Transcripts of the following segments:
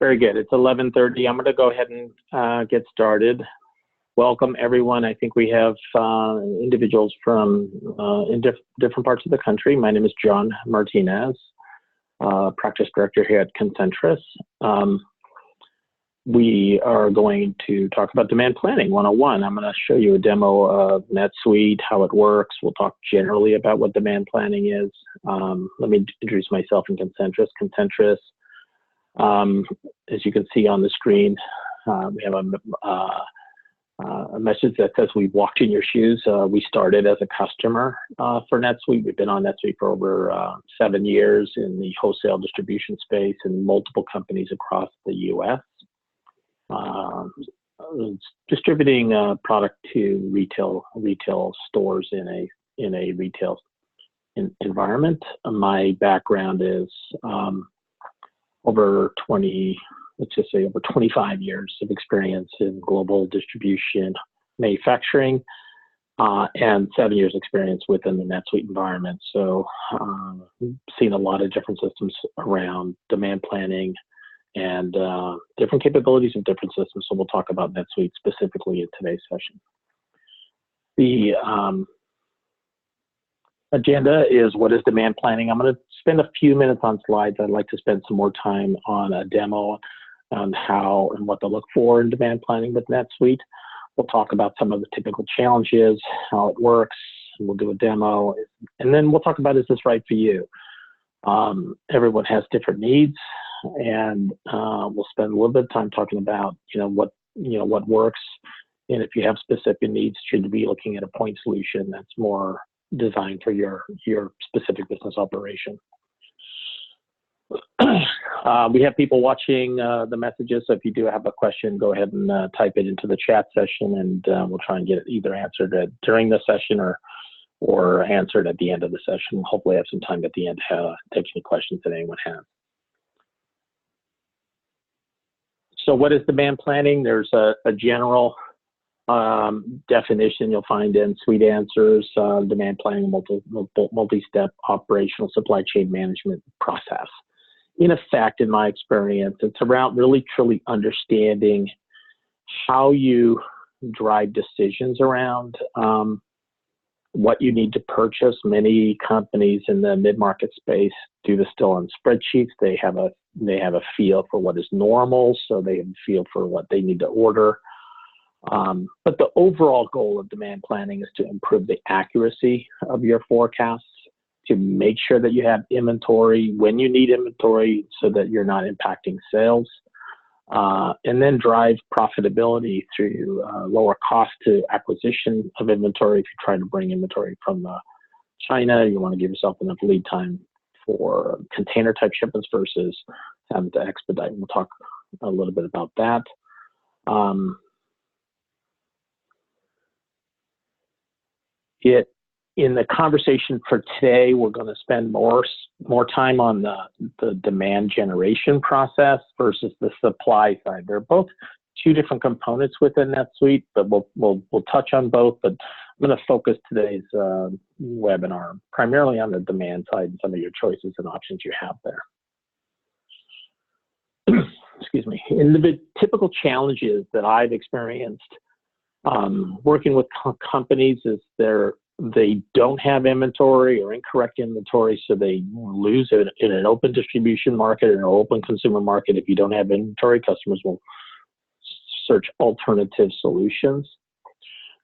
Very good. It's 11:30. I'm going to go ahead and get started. Welcome, everyone. I think we have individuals from in different parts of the country. My name is John Martinez, practice director here at Concentris. We are going to talk about demand planning 101. I'm going to show you a demo of NetSuite, how it works. We'll talk generally about what demand planning is. Let me introduce myself and Concentris. Concentris, as you can see on the screen, we have a message that says we've walked in your shoes. We started as a customer for NetSuite. We've been on NetSuite for over 7 years in the wholesale distribution space in multiple companies across the U.S. Distributing product to retail stores in a retail environment. My background is over 25 years of experience in global distribution, manufacturing, and 7 years experience within the NetSuite environment. So seen a lot of different systems around demand planning and different capabilities of different systems. So we'll talk about NetSuite specifically in today's session. The agenda is what is demand planning. I'm going to spend a few minutes on slides. I'd like to spend some more time on a demo on how and what to look for in demand planning with NetSuite. We'll talk about some of the typical challenges, how it works, and we'll do a demo. And then we'll talk about, is this right for you? Everyone has different needs, and we'll spend a little bit of time talking about, what works. And if you have specific needs, should you be looking at a point solution that's more designed for your specific business operation. We have people watching the messages, so if you do have a question, go ahead and type it into the chat session, and we'll try and get it either answered during the session or answered at the end of the session. We'll hopefully have some time at the end to take any questions that anyone has. So what is demand planning? There's a general definition you'll find in Suite Answers. Demand planning, multi-step operational supply chain management process. In effect, in my experience, it's around really truly understanding how you drive decisions around what you need to purchase. Many companies in the mid-market space do this still on spreadsheets. They have a feel for what is normal, so they have a feel for what they need to order. But the overall goal of demand planning is to improve the accuracy of your forecasts, to make sure that you have inventory when you need inventory so that you're not impacting sales, and then drive profitability through lower cost to acquisition of inventory. If you're trying to bring inventory from China, you want to give yourself enough lead time for container type shipments versus having to expedite. We'll talk a little bit about that. In the conversation for today, we're going to spend more time on the demand generation process versus the supply side. They're both two different components within NetSuite, but we'll touch on both. But I'm going to focus today's webinar primarily on the demand side and some of your choices and options you have there. Excuse me. In the typical challenges that I've experienced working with companies is they don't have inventory or incorrect inventory, so they lose it in an open distribution market or an open consumer market. If you don't have inventory, customers will search alternative solutions.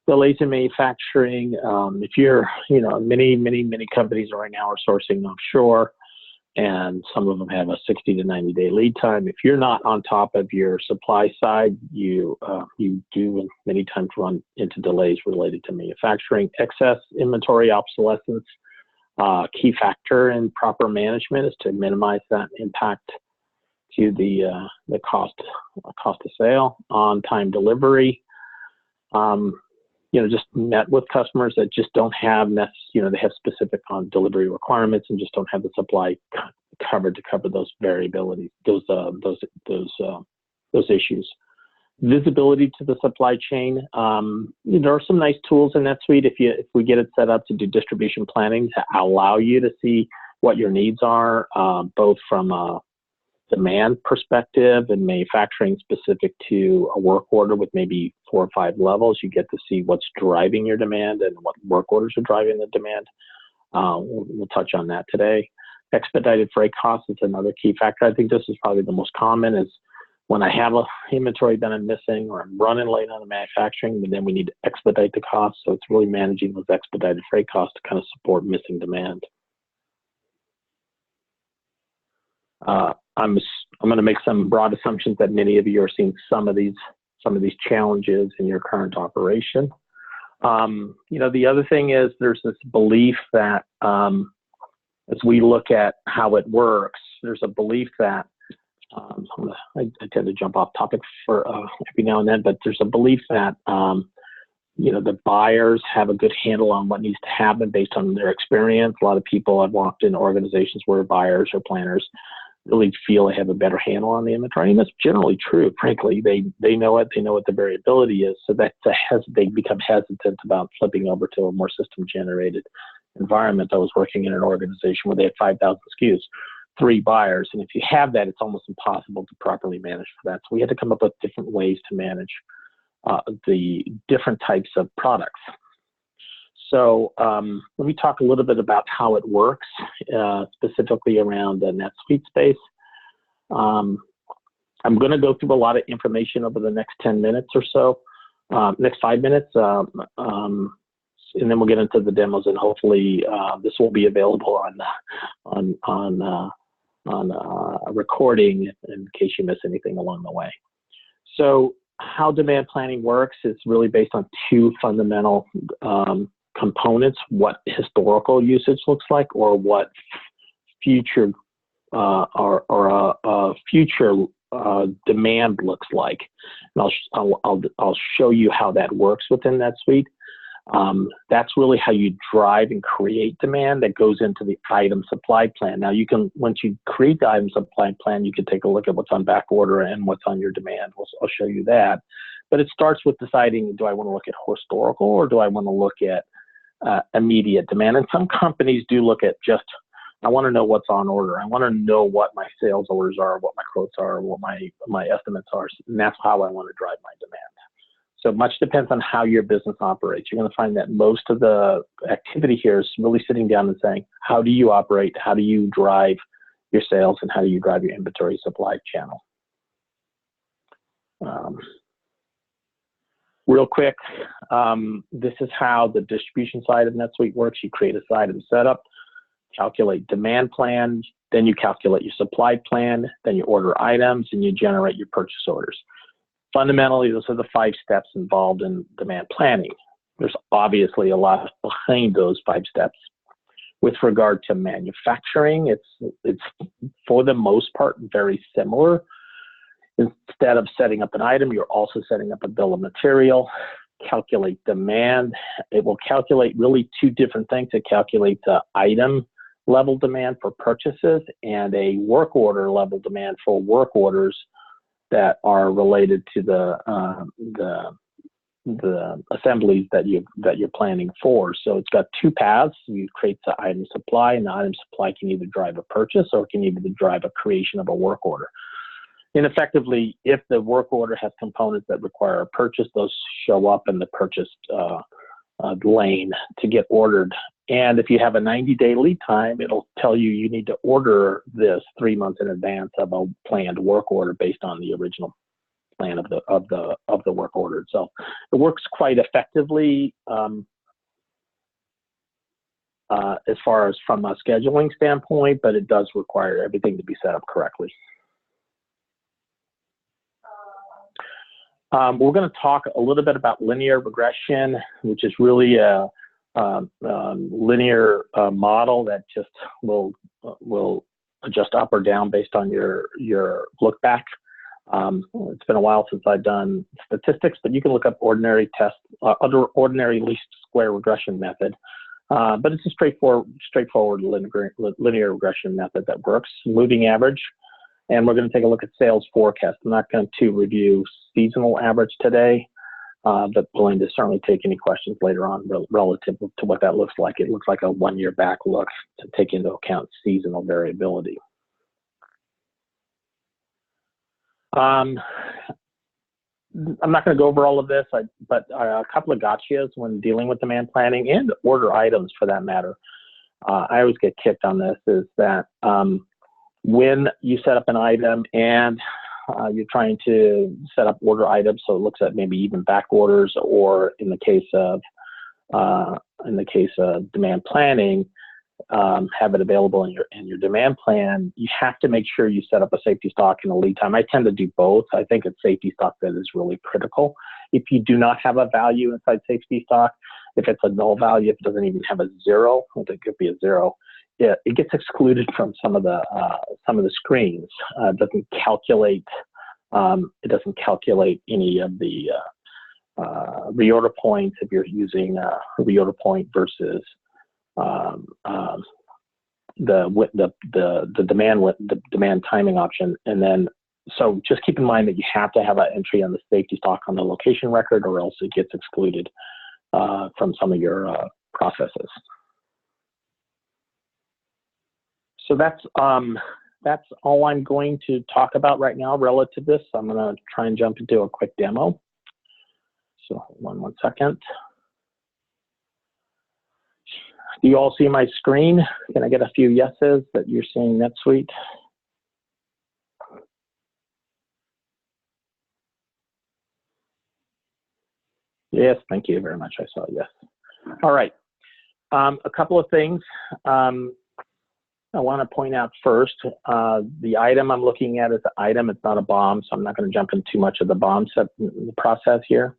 Delays in manufacturing. If you're, many companies right now are sourcing offshore, and some of them have a 60 to 90-day lead time. If you're not on top of your supply side, you do many times run into delays related to manufacturing. Excess inventory obsolescence. Key factor in proper management is to minimize that impact to the cost of sale. On-time delivery. Just met with customers that just don't have, they have specific delivery requirements and just don't have the supply covered to cover those variabilities, those issues. Visibility to the supply chain. There are some nice tools in NetSuite if we get it set up to do distribution planning to allow you to see what your needs are, both from a demand perspective and manufacturing specific to a work order with maybe 4 or 5 levels. You get to see what's driving your demand and what work orders are driving the demand. We'll touch on that today. Expedited freight costs is another key factor. I think this is probably the most common, is when I have a inventory that I'm missing or I'm running late on the manufacturing, but then we need to expedite the costs. So it's really managing those expedited freight costs to kind of support missing demand. I'm going to make some broad assumptions that many of you are seeing some of these challenges in your current operation. The other thing is there's this belief that as we look at how it works, there's a belief that I tend to jump off topic for every now and then, but there's a belief that the buyers have a good handle on what needs to happen based on their experience. A lot of people, I've walked in organizations where buyers or planners really feel they have a better handle on the inventory, and that's generally true. Frankly, they know it. They know what the variability is, so they become hesitant about flipping over to a more system-generated environment. I was working in an organization where they had 5,000 SKUs, 3 buyers, and if you have that, it's almost impossible to properly manage for that. So we had to come up with different ways to manage the different types of products. So let me talk a little bit about how it works, specifically around the NetSuite space. I'm going to go through a lot of information over the next 10 minutes or so, next 5 minutes, and then we'll get into the demos, and hopefully this will be available on a recording in case you miss anything along the way. So how demand planning works is really based on 2 fundamental components: what historical usage looks like, or what future future demand looks like. And I'll show you how that works within NetSuite. That's really how you drive and create demand that goes into the item supply plan. Now once you create the item supply plan, you can take a look at what's on back order and what's on your demand. I'll show you that. But it starts with deciding, do I want to look at historical or do I want to look at immediate demand? And some companies do look at just, I want to know what's on order. I want to know what my sales orders are, what my quotes are, what my estimates are. And that's how I want to drive my demand. So much depends on how your business operates. You're going to find that most of the activity here is really sitting down and saying, how do you operate? How do you drive your sales? And how do you drive your inventory supply channel? Real quick, this is how the distribution side of NetSuite works. You create a side and setup, calculate demand plan, then you calculate your supply plan, then you order items, and you generate your purchase orders. Fundamentally, those are the 5 steps involved in demand planning. There's obviously a lot behind those 5 steps. With regard to manufacturing, it's for the most part very similar. Instead of setting up an item, you're also setting up a bill of material. Calculate demand. It will calculate really 2 different things. It calculates the item level demand for purchases and a work order level demand for work orders that are related to the assemblies that you're planning for. So it's got 2 paths. You create the item supply, and the item supply can either drive a purchase or it can either drive a creation of a work order. And effectively, if the work order has components that require a purchase, those show up in the purchased lane to get ordered. And if you have a 90-day lead time, it'll tell you you need to order this 3 months in advance of a planned work order based on the original plan of the work order itself. It works quite effectively as far as from a scheduling standpoint, but it does require everything to be set up correctly. We're going to talk a little bit about linear regression, which is really a linear model that just will adjust up or down based on your look back. It's been a while since I've done statistics, but you can look up ordinary least square regression method. But it's a straightforward linear regression method that works. Moving average. And we're going to take a look at sales forecast. I'm not going to review seasonal average today, but willing to certainly take any questions later on relative to what that looks like. It looks like a 1-year back look to take into account seasonal variability. I'm not going to go over all of this, but a couple of gotchas when dealing with demand planning and order items for that matter. I always get kicked on this is that when you set up an item and you're trying to set up order items, so it looks at maybe even back orders, or in the case of demand planning, have it available in your demand plan. You have to make sure you set up a safety stock and a lead time. I tend to do both. I think it's safety stock that is really critical. If you do not have a value inside safety stock, if it's a null value, if it doesn't even have a zero, it could be a zero, it gets excluded from some of the screens. It doesn't calculate. It doesn't calculate any of the reorder points if you're using a reorder point versus the demand timing option. And then so just keep in mind that you have to have an entry on the safety stock on the location record, or else it gets excluded from some of your processes. So that's all I'm going to talk about right now relative to this. I'm going to try and jump into a quick demo. So hold on one second. Do you all see my screen? Can I get a few yeses that you're seeing NetSuite? Yes, thank you very much. I saw yes. All right. A couple of things I want to point out first. The item I'm looking at is an item. It's not a BOM, so I'm not going to jump into too much of the BOM process here.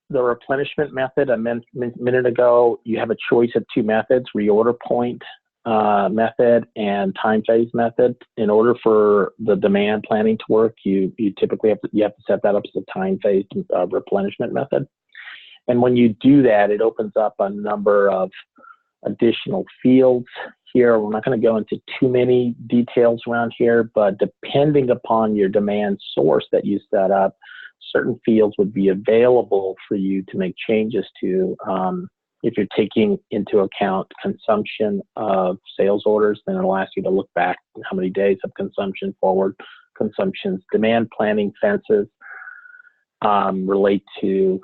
The replenishment method, I mentioned a minute ago, you have a choice of two methods, reorder point method and time phase method. In order for the demand planning to work, you typically have to set that up as a time phase replenishment method. And when you do that, it opens up a number of additional fields here. We're not going to go into too many details around here, but depending upon your demand source that you set up, certain fields would be available for you to make changes to. If you're taking into account consumption of sales orders, then it'll ask you to look back how many days of consumption, forward consumptions. Demand planning fences relate to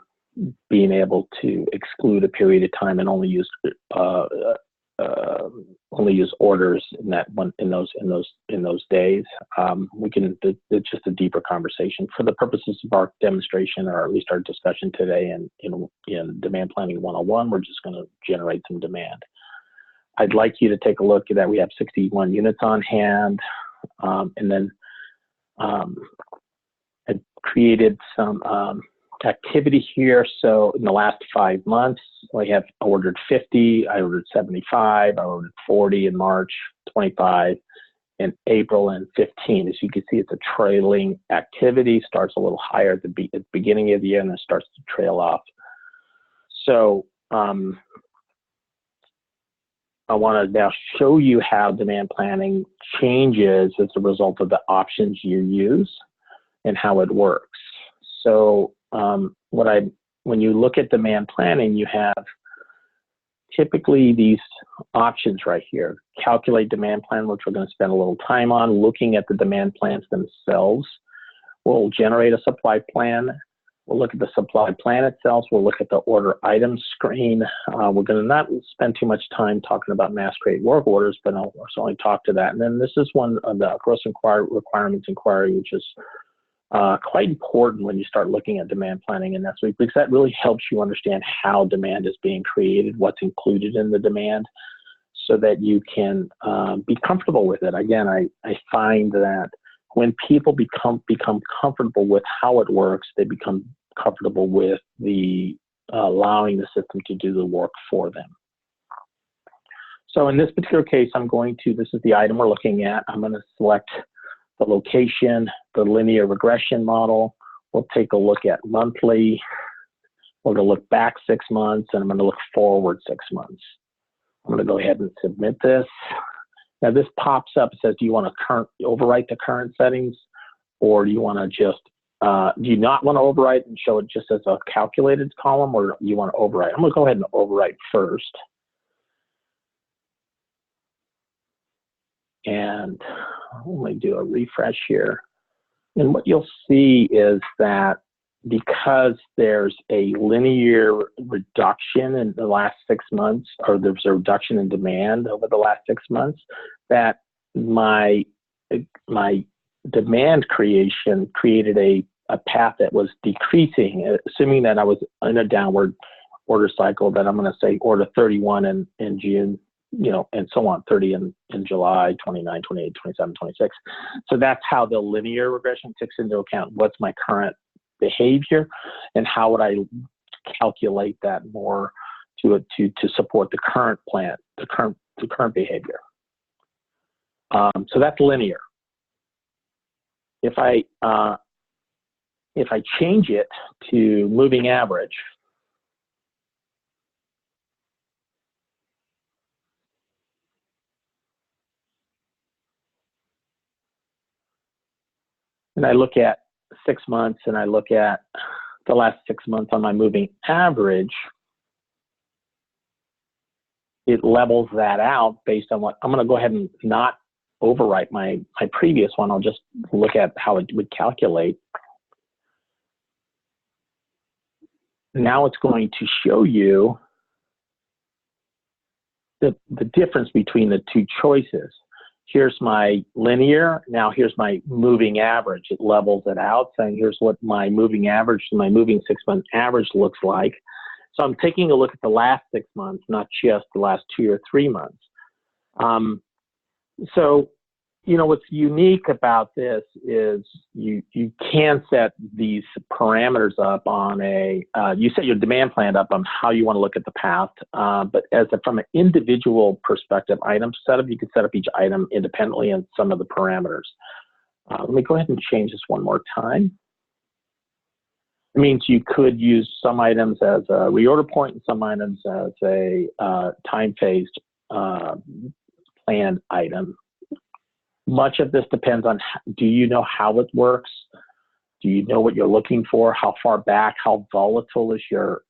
being able to exclude a period of time and only use orders in those days. It's just a deeper conversation. For the purposes of our demonstration, or at least our discussion today in Demand Planning 101, we're just going to generate some demand. I'd like you to take a look at that. We have 61 units on hand, and then I created some activity here. So in the last 5 months, I have ordered 50, I ordered 75, I ordered 40 in March, 25 in April, and 15. As you can see, it's a trailing activity, starts a little higher at the beginning of the year and then starts to trail off. So I want to now show you how demand planning changes as a result of the options you use and how it works. So when you look at demand planning, you have typically these options right here. Calculate demand plan, which we're going to spend a little time on. Looking at the demand plans themselves, we'll generate a supply plan. We'll look at the supply plan itself. We'll look at the order items screen. We're going to not spend too much time talking about mass create work orders, but I'll only talk to that. And then this is one of the gross requirements inquiry, which is quite important when you start looking at demand planning in NetSuite, because that really helps you understand how demand is being created, what's included in the demand, so that you can be comfortable with it. Again, I find that when people become comfortable with how it works, they become comfortable with the allowing the system to do the work for them. So in this particular case, this is the item we're looking at. I'm going to select the location, the linear regression model. We'll take a look at monthly. We're going to look back 6 months, and I'm going to look forward 6 months. I'm going to go ahead and submit this. Now this pops up. It says, do you want to overwrite the current settings, or do you want to just, do you not want to overwrite and show it just as a calculated column, or do you want to overwrite? I'm going to go ahead and overwrite first. And let me do a refresh here. And what you'll see is that because there's a linear reduction in the last 6 months, or there's a reduction in demand over the last 6 months, that my demand creation created a path that was decreasing, assuming that I was in a downward order cycle, that I'm going to say order 31 in June, you know, and so on, 30 in July, 29, 28, 27, 26. So that's how the linear regression takes into account what's my current behavior and how would I calculate that more to support the current plan, the current behavior. So that's linear. If I change it to moving average, and I look at 6 months and I look at the last 6 months on my moving average, it levels that out based on what I'm going to go ahead and not overwrite my previous one. I'll just look at how it would calculate. Now it's going to show you the difference between the two choices. Here's my linear, now here's my moving average. It levels it out, saying here's what my moving average, my moving 6 month average looks like. So I'm taking a look at the last 6 months, not just the last 2 or 3 months. So, you know, what's unique about this is you can set these parameters up on you set your demand plan up on how you want to look at the path, but from an individual perspective item setup, you can set up each item independently and some of the parameters. Let me go ahead and change this one more time. It means you could use some items as a reorder point and some items as a time-phased planned item. Much of this depends on, do you know how it works? Do you know what you're looking for? How far back? How volatile is your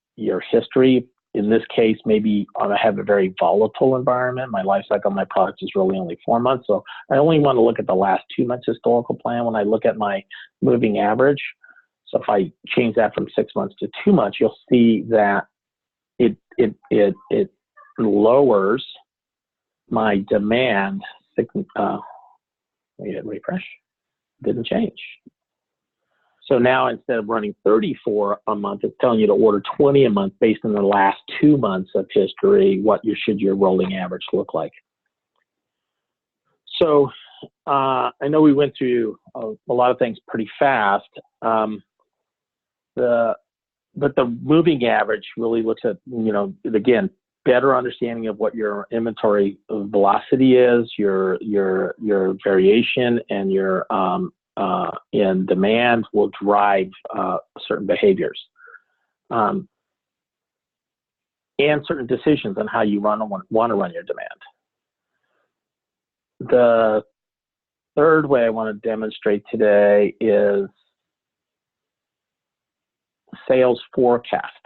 history? In this case, maybe I have a very volatile environment. My life cycle of my product is really only 4 months. So I only want to look at the last 2 months historical plan when I look at my moving average. So if I change that from 6 months to 2 months, you'll see that it lowers my demand. We hit refresh, didn't change. So now instead of running 34 a month, it's telling you to order 20 a month based on the last 2 months of history. What should your rolling average look like? So I know we went through a lot of things pretty fast. But the moving average really looks at, you know, again, better understanding of what your inventory velocity is, your variation, and your in demand will drive certain behaviors, and certain decisions on how you want to run your demand. The third way I want to demonstrate today is sales forecast.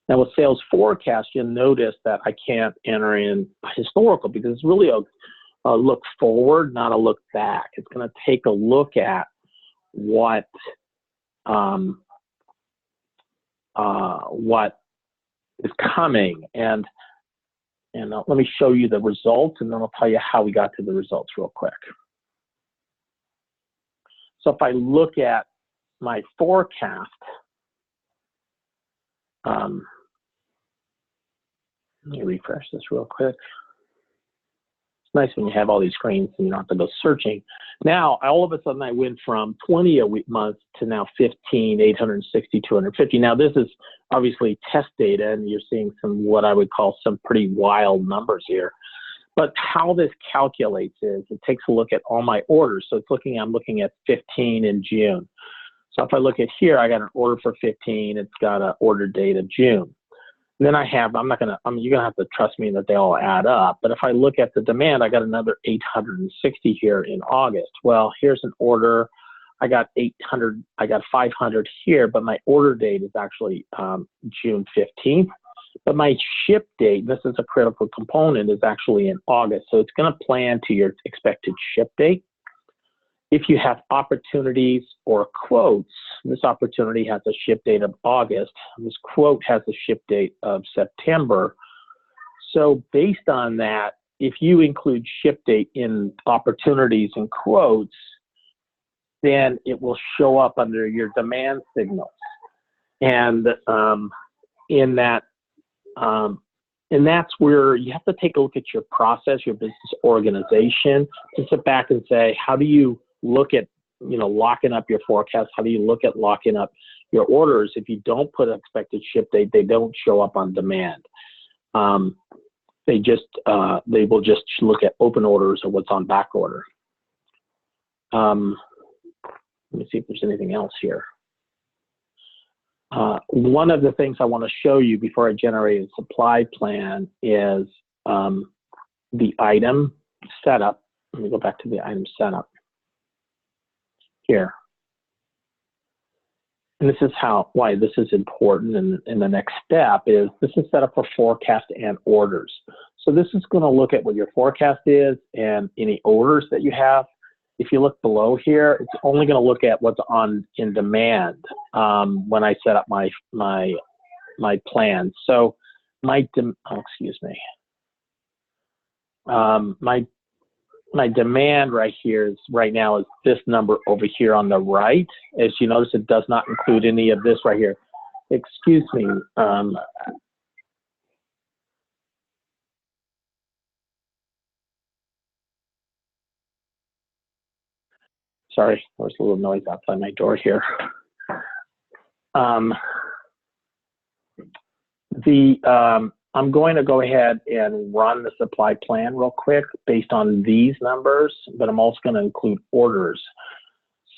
Now with sales forecast, you'll notice that I can't enter in historical because it's really a look forward, not a look back. It's going to take a look at what is coming, and let me show you the results, and then I'll tell you how we got to the results real quick. So if I look at my forecast, let me refresh this real quick. It's nice when you have all these screens and you don't have to go searching. Now, all of a sudden, I went from 20 a month to now 15, 860, 250. Now, this is obviously test data, and you're seeing some what I would call some pretty wild numbers here. But how this calculates is it takes a look at all my orders. So I'm looking at 15 in June. So if I look at here, I got an order for 15. It's got an order date of June. And then you're gonna have to trust me that they all add up. But if I look at the demand, I got another 860 here in August. Well, here's an order. I got 800. I got 500 here, but my order date is actually June 15th. But my ship date, this is a critical component, is actually in August. So it's going to plan to your expected ship date. If you have opportunities or quotes, this opportunity has a ship date of August. This quote has a ship date of September. So based on that, if you include ship date in opportunities and quotes, then it will show up under your demand signals. And and that's where you have to take a look at your process, your business organization, to sit back and say, how do you look at, locking up your forecast? How do you look at locking up your orders? If you don't put an expected ship date, they don't show up on demand. They will just look at open orders or what's on back order. Let me see if there's anything else here. One of the things I want to show you before I generate a supply plan is the item setup. Let me go back to the item setup here. And this is why this is important. And the next step is this is set up for forecast and orders. So this is going to look at what your forecast is and any orders that you have. If you look below here, it's only going to look at what's in demand when I set up my plan. So my demand right now is this number over here on the right. As you notice, it does not include any of this right here. Excuse me. Sorry, there's a little noise outside my door here. I'm going to go ahead and run the supply plan real quick based on these numbers, but I'm also going to include orders.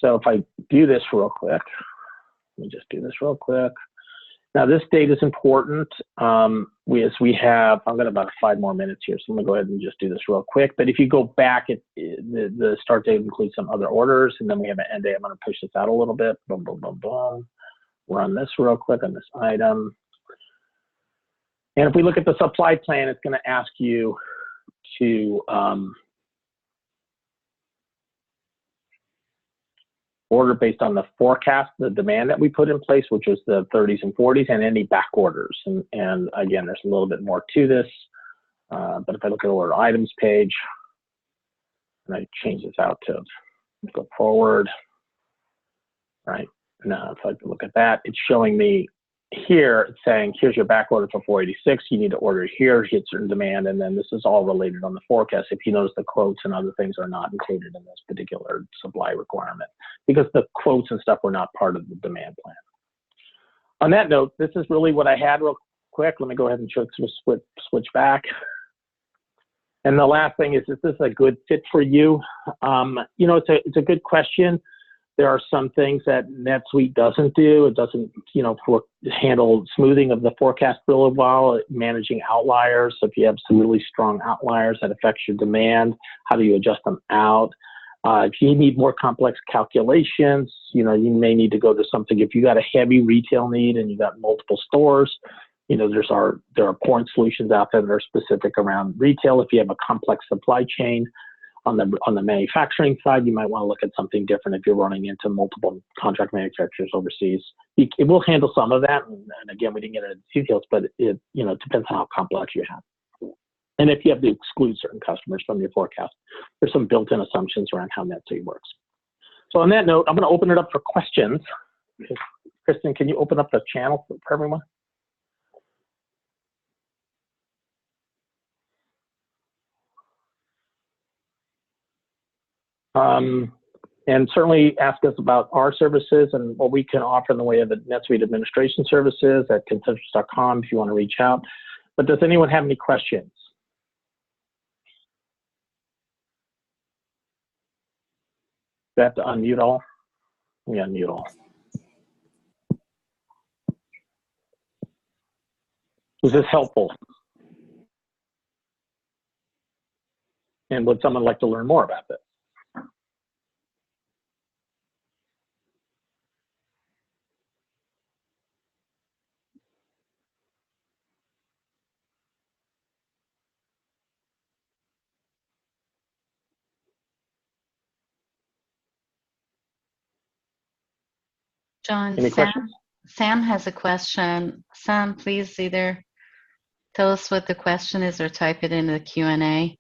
So if I do this real quick, let me just do this real quick. Now this date is important. We have, I've got about 5 more minutes here, so I'm gonna go ahead and just do this real quick. But if you go back, the start date includes some other orders, and then we have an end date. I'm gonna push this out a little bit. Boom, boom, boom, boom. Run this real quick on this item. And if we look at the supply plan, it's gonna ask you to order based on the forecast, the demand that we put in place, which was the 30s and 40s, and any back orders. And again, there's a little bit more to this. But if I look at the order items page, and I change this out to go forward, right? Now, if I look at that, it's showing me here, it's saying, here's your back order for 486. You need to order here, hit certain demand, and then this is all related on the forecast. If you notice, the quotes and other things are not included in this particular supply requirement because the quotes and stuff were not part of the demand plan. On that note, this is really what I had real quick. Let me go ahead and switch back. And the last thing is this a good fit for you? It's a good question. There are some things that NetSuite doesn't do. It doesn't, handle smoothing of the forecast really well, managing outliers. So if you have some really strong outliers that affects your demand, how do you adjust them out? If you need more complex calculations, you may need to go to something. If you got a heavy retail need and you got multiple stores, there are point solutions out there that are specific around retail. If you have a complex supply chain, on the manufacturing side, you might want to look at something different if you're running into multiple contract manufacturers overseas. It will handle some of that, and again, we didn't get into details, but it depends on how complex you have. And if you have to exclude certain customers from your forecast, there's some built-in assumptions around how NetSuite works. So on that note, I'm going to open it up for questions. Kristen, can you open up the channel for everyone? And certainly ask us about our services and what we can offer in the way of the NetSuite administration services at concentrix.com if you want to reach out. But does anyone have any questions? Do I have to unmute all? Let me unmute all. Was this helpful? And would someone like to learn more about this? John, Any questions? Sam has a question. Sam, please either tell us what the question is or type it in the Q&A.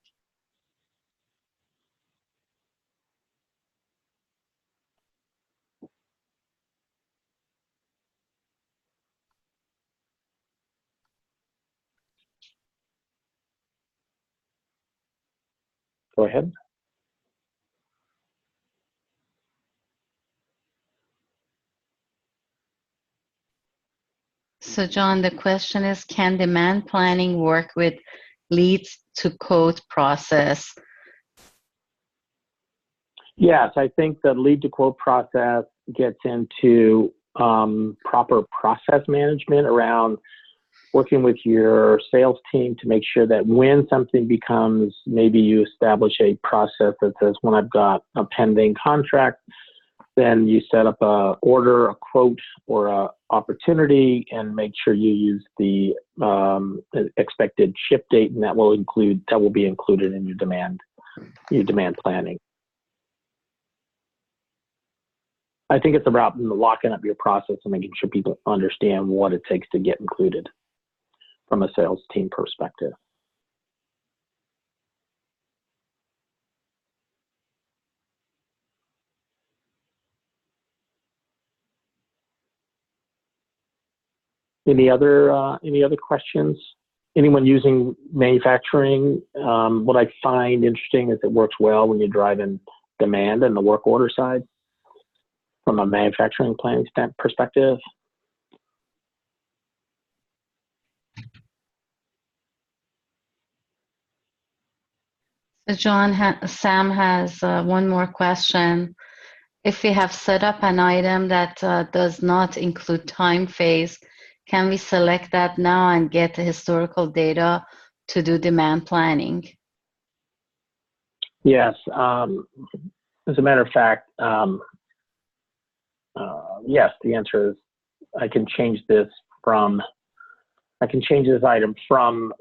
Go ahead. So John, the question is, can demand planning work with leads to quote process? Yes, I think the lead to quote process gets into proper process management around working with your sales team to make sure that when something becomes, maybe you establish a process that says, when I've got a pending contract, then you set up a order, a quote, or a opportunity, and make sure you use the expected ship date, and that will be included in your demand planning. I think it's about locking up your process and making sure people understand what it takes to get included from a sales team perspective. Any other questions? Anyone using manufacturing? What I find interesting is it works well when you're driving demand and the work order side from a manufacturing planning perspective. So John, Sam has one more question. If we have set up an item that does not include time phase, can we select that now and get the historical data to do demand planning? Yes. As a matter of fact, yes, the answer is I can change this item from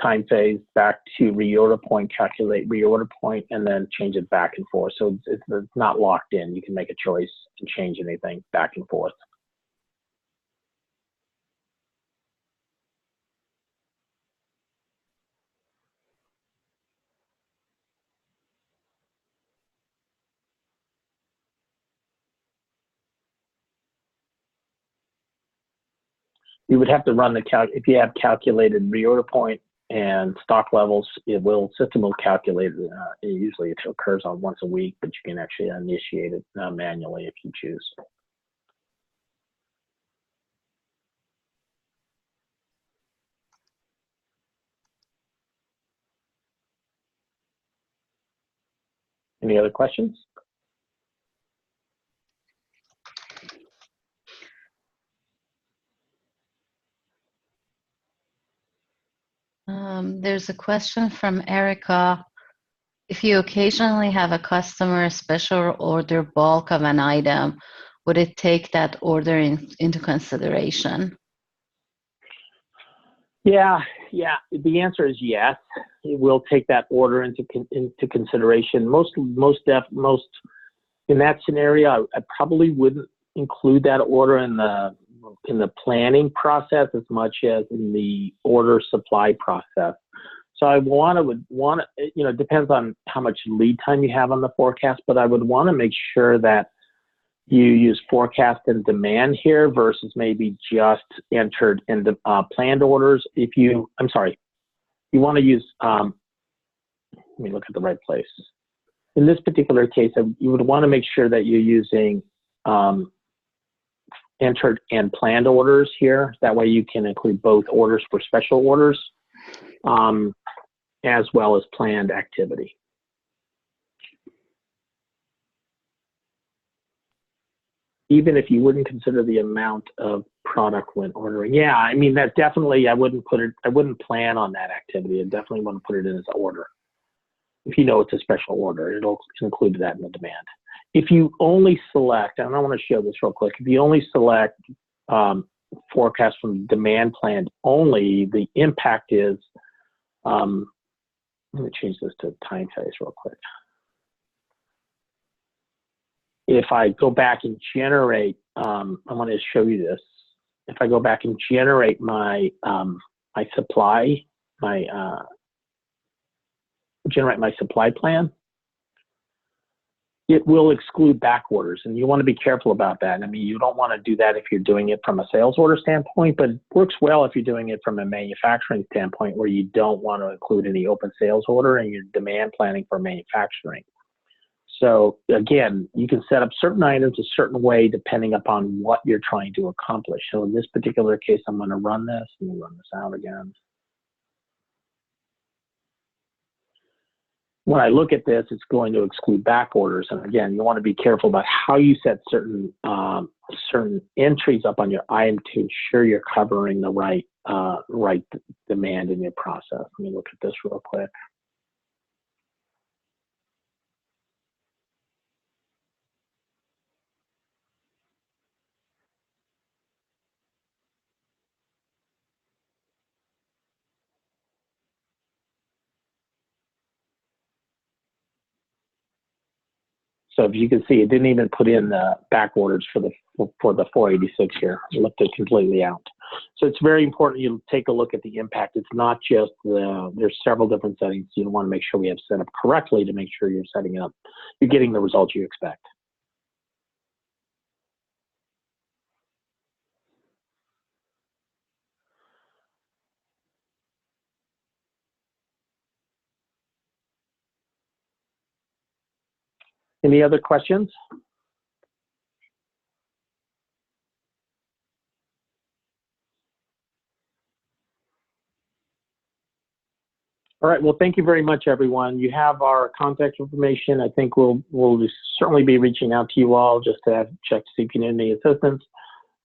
time phase back to reorder point, calculate reorder point, and then change it back and forth. So it's not locked in. You can make a choice and change anything back and forth. You would have to run if you have calculated reorder point and stock levels, system will calculate it. Usually it occurs on once a week, but you can actually initiate it manually if you choose. Any other questions? There's a question from Erica. If you occasionally have a customer special order bulk of an item, would it take that order into consideration? Yeah. The answer is yes. It will take that order into consideration. Most in that scenario, I probably wouldn't include that order in the planning process as much as in the order supply process. So it depends on how much lead time you have on the forecast, but I would want to make sure that you use forecast and demand here versus maybe just entered in the planned orders. You want to use, let me look at the right place. In this particular case, you would want to make sure that you're using entered and planned orders here. That way you can include both orders for special orders as well as planned activity. Even if you wouldn't consider the amount of product when ordering. Yeah, I mean, that definitely, I wouldn't plan on that activity. I definitely want to put it in as an order. If you know it's a special order, it'll include that in the demand. If you only select, and I want to show this real quick, if you only select forecast from demand plan only, the impact is, let me change this to time phase real quick. if I go back and generate, I want to show you this. If I go back and generate my my supply, generate my supply plan, it will exclude back orders, and you want to be careful about that. I mean, you don't want to do that if you're doing it from a sales order standpoint, but it works well if you're doing it from a manufacturing standpoint, where you don't want to include any open sales order and you're demand planning for manufacturing. So again, you can set up certain items a certain way depending upon what you're trying to accomplish. So in this particular case, I'm going to run this. Let me run this out again. When I look at this, it's going to exclude back orders. And again, you want to be careful about how you set certain certain entries up on your item to ensure you're covering the right right demand in your process. Let me look at this real quick. So if you can see, it didn't even put in the back orders for the 486 here. It left it completely out. So it's very important you take a look at the impact. It's not just there's several different settings you want to make sure we have set up correctly to make sure you're setting up, you're getting the results you expect. Any other questions? All right, well, thank you very much, everyone. You have our contact information. I think we'll certainly be reaching out to you all just to check to see if you need any assistance.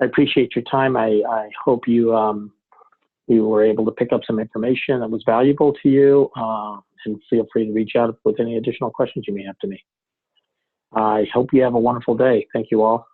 I appreciate your time. I hope you you were able to pick up some information that was valuable to you, and feel free to reach out with any additional questions you may have to me. I hope you have a wonderful day. Thank you all.